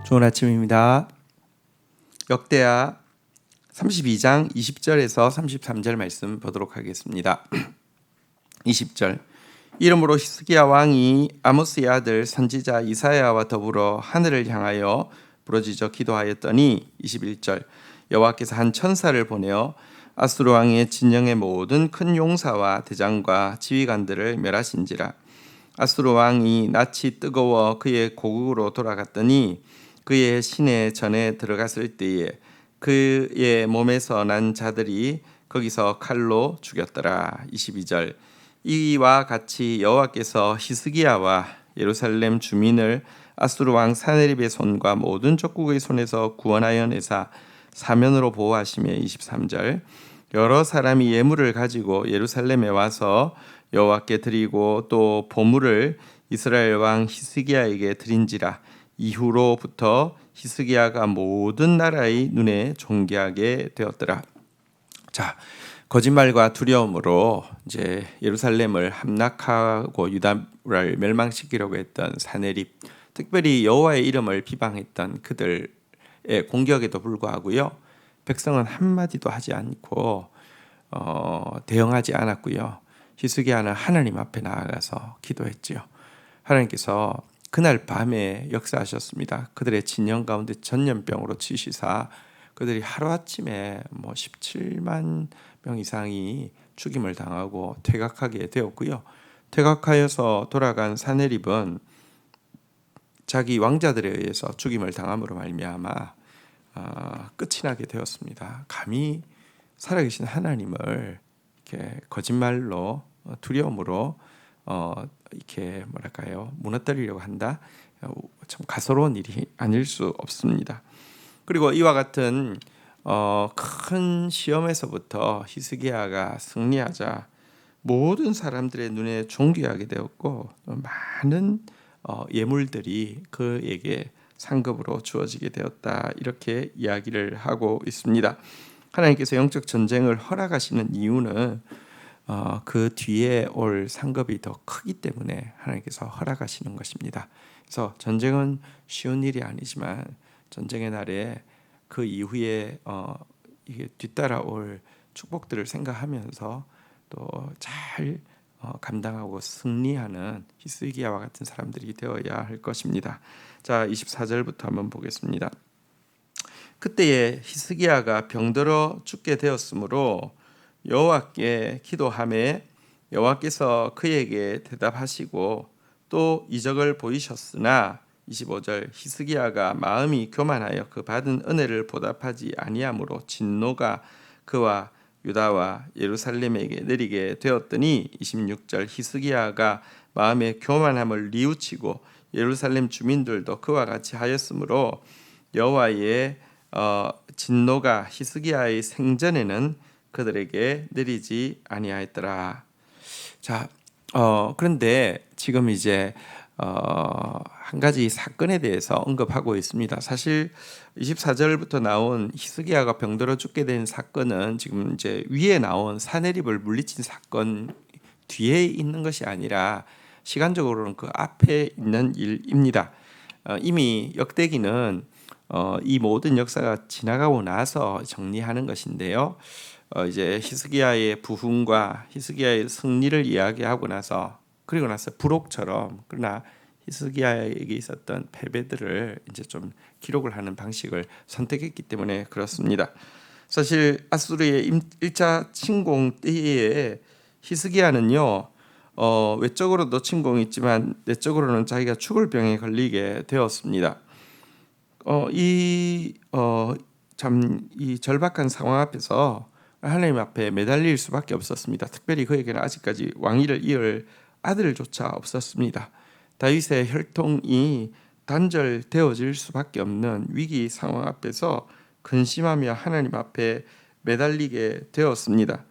좋은 아침입니다. 역대하 32장 20절에서 33절 말씀 보도록 하겠습니다. 20절 이러므로 히스기야 왕이 아모스의 아들 선지자 이사야와 더불어 하늘을 향하여 부르짖어 기도하였더니 21절 여호와께서 한 천사를 보내어 아수르 왕의 진영의 모든 큰 용사와 대장과 지휘관들을 멸하신지라. 아수르 왕이 낯이 뜨거워 그의 고국으로 돌아갔더니 그의 시내 전에 들어갔을 때에 그의 몸에서 난 자들이 거기서 칼로 죽였더라. 22절 이와 같이 여호와께서 히스기야와 예루살렘 주민을 아수르 왕 사네립의 손과 모든 족국의 손에서 구원하여 내사 사면으로 보호하시며 23절 여러 사람이 예물을 가지고 예루살렘에 와서 여호와께 드리고 또 보물을 이스라엘 왕 히스기야에게 드린지라. 이후로부터 히스기야가 모든 나라의 눈에 존귀하게 되었더라. 자, 거짓말과 두려움으로 이제 예루살렘을 함락하고 유다를 멸망시키려고 했던 사네립, 특별히 여호와의 이름을 비방했던 그들의 공격에도 불구하고요, 백성은 한마디도 하지 않고 대응하지 않았고요. 히스기야는 하나님 앞에 나아가서 기도했지요. 하나님께서 그날 밤에 역사하셨습니다. 그들의 진영 가운데 전염병으로 치시사 그들이 하루아침에 17만 명 이상이 죽임을 당하고 퇴각하게 되었고요. 퇴각하여서 돌아간 사네립은 자기 왕자들에 의해서 죽임을 당함으로 말미암아 끝이 나게 되었습니다. 감히 살아계신 하나님을 이렇게 거짓말로 두려움으로 이렇게 무너뜨리려고 한다. 참 가소로운 일이 아닐 수 없습니다. 그리고 이와 같은 큰 시험에서부터 히스기야가 승리하자 모든 사람들의 눈에 존귀하게 되었고 많은 예물들이 그에게 상급으로 주어지게 되었다. 이렇게 이야기를 하고 있습니다. 하나님께서 영적 전쟁을 허락하시는 이유는 그 뒤에 올 상급이 더 크기 때문에 하나님께서 허락하시는 것입니다. 그래서 전쟁은 쉬운 일이 아니지만 전쟁의 날에 그 이후에 이게 뒤따라올 축복들을 생각하면서 또 잘 감당하고 승리하는 히스기야와 같은 사람들이 되어야 할 것입니다. 자, 24절부터 한번 보겠습니다. 그때에 히스기야가 병들어 죽게 되었으므로 여호와께 기도하매 여호와께서 그에게 대답하시고 또 이적을 보이셨으나 25절 히스기야가 마음이 교만하여 그 받은 은혜를 보답하지 아니하므로 진노가 그와 유다와 예루살렘에게 내리게 되었더니 26절 히스기야가 마음의 교만함을 뉘우치고 예루살렘 주민들도 그와 같이 하였으므로 여호와의 진노가 히스기야의 생전에는 그들에게 내리지 아니하였더라. 자, 그런데 지금 이제 한 가지 사건에 대해서 언급하고 있습니다. 사실 24절부터 나온 히스기야가 병들어 죽게 된 사건은 지금 이제 위에 나온 사네립을 물리친 사건 뒤에 있는 것이 아니라 시간적으로는 그 앞에 있는 일입니다. 이미 역대기는 이 모든 역사가 지나가고 나서 정리하는 것인데요. 이제 히스기야의 부흥과 히스기야의 승리를 이야기하고 나서 그리고 나서 부록처럼 그러나 히스기야에게 있었던 패배들을 이제 좀 기록을 하는 방식을 선택했기 때문에 그렇습니다. 사실 아수르의 1차 침공 때에 히스기야는요, 외적으로도 침공이 있지만 내적으로는 자기가 죽을 병에 걸리게 되었습니다. 이 절박한 상황 앞에서 하나님 앞에 매달릴 수밖에 없었습니다. 특별히 그에게는 아직까지 왕위를 이을 아들조차 없었습니다. 다윗의 혈통이 단절되어질 수밖에 없는 위기 상황 앞에서 근심하며 하나님 앞에 매달리게 되었습니다.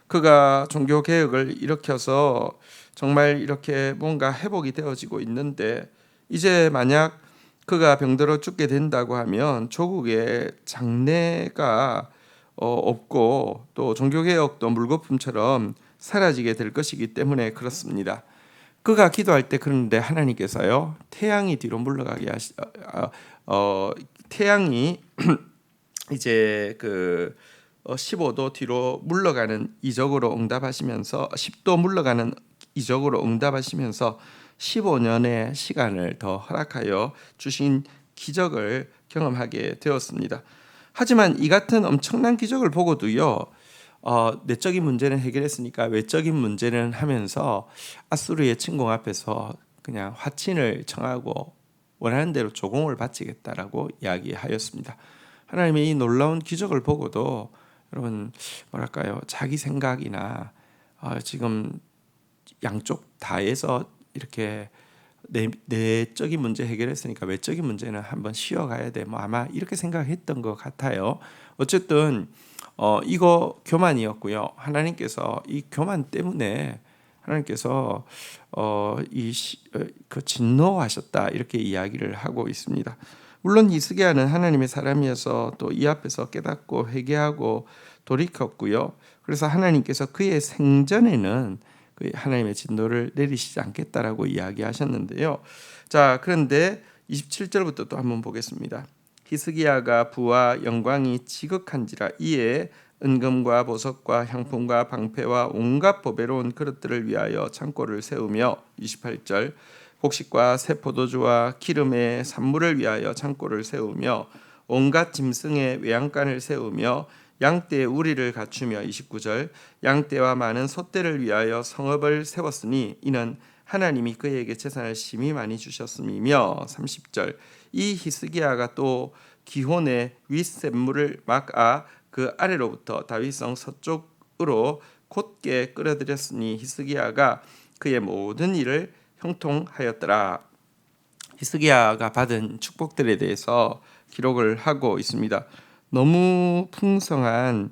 그가 종교 개혁을 일으켜서 정말 이렇게 뭔가 회복이 되어지고 있는데 이제 만약 그가 병들어 죽게 된다고 하면 조국의 장래가 없고 또 종교개혁도 물거품처럼 사라지게 될 것이기 때문에 그렇습니다. 그가 기도할 때 그런데 하나님께서요 태양이 뒤로 물러가게 태양이 이제 15도 뒤로 물러가는 이적으로 응답하시면서 10도 물러가는 이적으로 응답하시면서 15년의 시간을 더 허락하여 주신 기적을 경험하게 되었습니다. 하지만 이 같은 엄청난 기적을 보고도요 내적인 문제는 해결했으니까 외적인 문제는 하면서 아수르의 침공 앞에서 그냥 화친을 청하고 원하는 대로 조공을 바치겠다라고 이야기하였습니다. 하나님의 이 놀라운 기적을 보고도 여러분 뭐랄까요 자기 생각이나 지금 양쪽 다에서 이렇게 내적인 문제 해결했으니까 외적인 문제는 한번 쉬어가야 돼. 뭐 아마 이렇게 생각했던 것 같아요. 어쨌든 이거 교만이었고요. 하나님께서 이 교만 때문에 하나님께서 진노하셨다 이렇게 이야기를 하고 있습니다. 물론 히스기야는 하나님의 사람이어서 또 이 앞에서 깨닫고 회개하고 돌이켰고요. 그래서 하나님께서 그의 생전에는 하나님의 진노를 내리시지 않겠다라고 이야기하셨는데요. 자, 그런데 27절부터 또 한번 보겠습니다. 히스기야가 부와 영광이 지극한지라 이에 은금과 보석과 향품과 방패와 온갖 보배로운 그릇들을 위하여 창고를 세우며 28절 곡식과 새 포도주와 기름의 산물을 위하여 창고를 세우며 온갖 짐승의 외양간을 세우며 양떼의 우리를 갖추며 29절 양떼와 많은 소떼를 위하여 성읍을 세웠으니 이는 하나님이 그에게 재산을 심히 많이 주셨음이며 30절 이 히스기야가 또 기혼의 윗샘물을 막아 그 아래로부터 다윗성 서쪽으로 곧게 끌어들였으니 히스기야가 그의 모든 일을 형통하였더라. 히스기야가 받은 축복들에 대해서 기록을 하고 있습니다. 너무 풍성한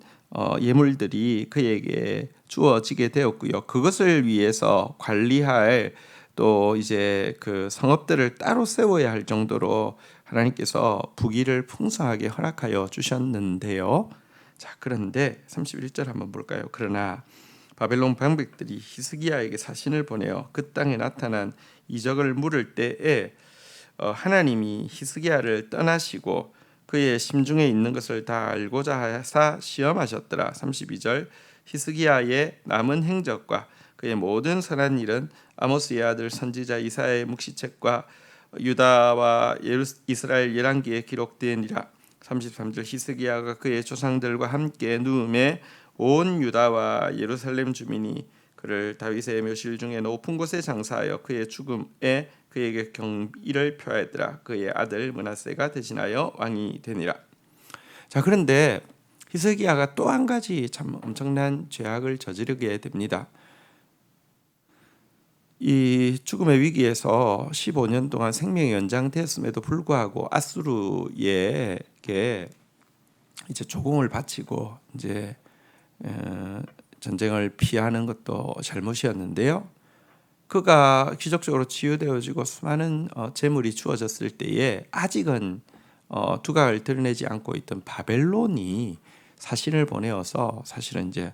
예물들이 그에게 주어지게 되었고요. 그것을 위해서 관리할 또 이제 그 성읍들을 따로 세워야 할 정도로 하나님께서 부귀를 풍성하게 허락하여 주셨는데요. 자, 그런데 31절 한번 볼까요? 그러나 바벨론 방백들이 히스기야에게 사신을 보내어 그 땅에 나타난 이적을 물을 때에 하나님이 히스기야를 떠나시고 그의 심중에 있는 것을 다 알고자 하사 시험하셨더라. 32절 히스기야의 남은 행적과 그의 모든 선한 일은 아모스의 아들 선지자 이사야의 묵시책과 유다와 이스라엘 열왕기에 기록되니라. 33절 히스기야가 그의 조상들과 함께 누움에 온 유다와 예루살렘 주민이 그를 다윗의 묘실 중에 높은 곳에 장사하여 그의 죽음에 그에게 경의를 표하였더라. 그의 아들 므낫세가 대신하여 왕이 되니라. 자, 그런데 히스기야가 또 한 가지 참 엄청난 죄악을 저지르게 됩니다. 이 죽음의 위기에서 15년 동안 생명이 연장되었음에도 불구하고 아수르에게 이제 조공을 바치고 이제 전쟁을 피하는 것도 잘못이었는데요. 그가 기적적으로 치유되어지고 수많은 재물이 주어졌을 때에 아직은 두각을 드러내지 않고 있던 바벨론이 사신을 보내어서 사실은 이제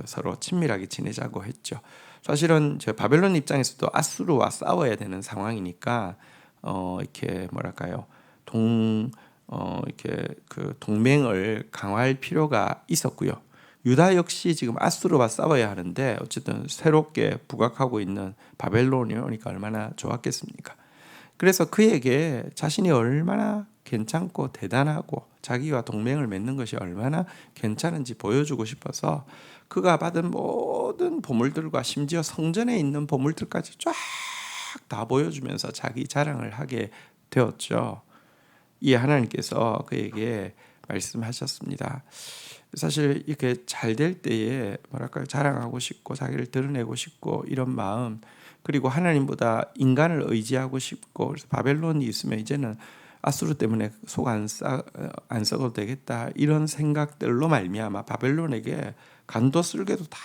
서로 친밀하게 지내자고 했죠. 사실은 바벨론 입장에서도 아수르와 싸워야 되는 상황이니까 이렇게 뭐랄까요 이렇게 그 동맹을 강화할 필요가 있었고요. 유다 역시 지금 아수르와 싸워야 하는데 어쨌든 새롭게 부각하고 있는 바벨론이 오니까 얼마나 좋았겠습니까? 그래서 그에게 자신이 얼마나 괜찮고 대단하고 자기와 동맹을 맺는 것이 얼마나 괜찮은지 보여주고 싶어서 그가 받은 모든 보물들과 심지어 성전에 있는 보물들까지 쫙 다 보여주면서 자기 자랑을 하게 되었죠. 이에 하나님께서 그에게 말씀하셨습니다. 사실 이렇게 잘 될 때에 뭐랄까요 자랑하고 싶고 자기를 드러내고 싶고 이런 마음 그리고 하나님보다 인간을 의지하고 싶고 그래서 바벨론이 있으면 이제는 아수르 때문에 속 안 썩어도 되겠다 이런 생각들로 말미암아 바벨론에게 간도 쓸개도 다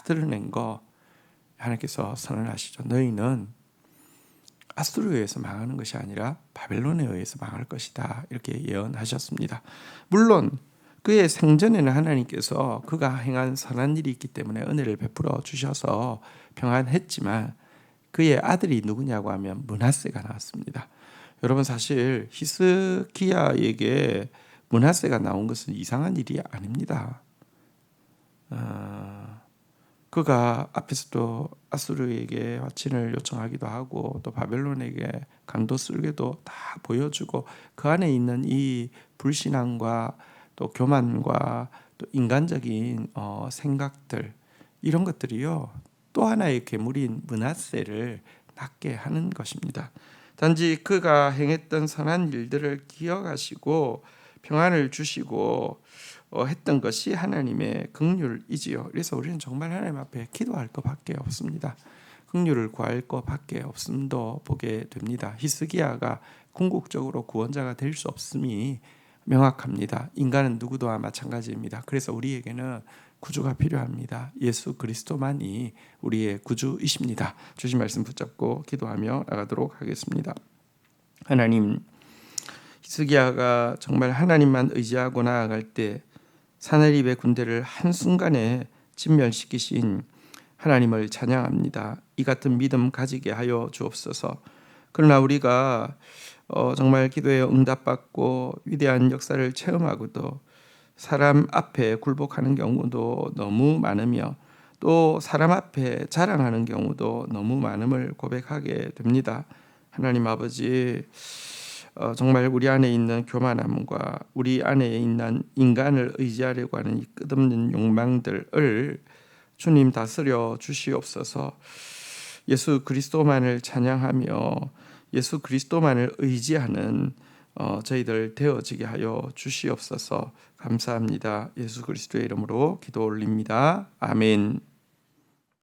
드러낸 거 하나님께서 선언하시죠. 너희는 아수르에 의해서 망하는 것이 아니라 바벨론에 의해서 망할 것이다 이렇게 예언하셨습니다. 물론 그의 생전에는 하나님께서 그가 행한 선한 일이 있기 때문에 은혜를 베풀어 주셔서 평안했지만 그의 아들이 누구냐고 하면 므낫세가 나왔습니다. 여러분 사실 히스기야에게 므낫세가 나온 것은 이상한 일이 아닙니다. 그가 앞에서도 아수르에게 화친을 요청하기도 하고 또 바벨론에게 강도 쓸개도 다 보여주고 그 안에 있는 이 불신앙과 또 교만과 또 인간적인 생각들 이런 것들이요 또 하나의 괴물인 므낫세를 낫게 하는 것입니다. 단지 그가 행했던 선한 일들을 기억하시고 평안을 주시고 했던 것이 하나님의 긍휼이지요. 그래서 우리는 정말 하나님 앞에 기도할 것밖에 없습니다. 긍휼을 구할 것밖에 없음도 보게 됩니다. 히스기야가 궁극적으로 구원자가 될 수 없음이 명확합니다. 인간은 누구도와 마찬가지입니다. 그래서 우리에게는 구주가 필요합니다. 예수 그리스도만이 우리의 구주이십니다. 주신 말씀 붙잡고 기도하며 나가도록 하겠습니다. 하나님, 히스기야가 정말 하나님만 의지하고 나아갈 때 사내립의 군대를 한순간에 진멸시키신 하나님을 찬양합니다. 이 같은 믿음 가지게 하여 주옵소서. 그러나 우리가 정말 기도에 응답받고 위대한 역사를 체험하고도 사람 앞에 굴복하는 경우도 너무 많으며 또 사람 앞에 자랑하는 경우도 너무 많음을 고백하게 됩니다. 하나님 아버지, 정말 우리 안에 있는 교만함과 우리 안에 있는 인간을 의지하려고 하는 이 끝없는 욕망들을 주님 다스려 주시옵소서. 예수 그리스도만을 찬양하며 예수 그리스도만을 의지하는 저희들 되어지게 하여 주시옵소서. 감사합니다. 예수 그리스도의 이름으로 기도 올립니다. 아멘.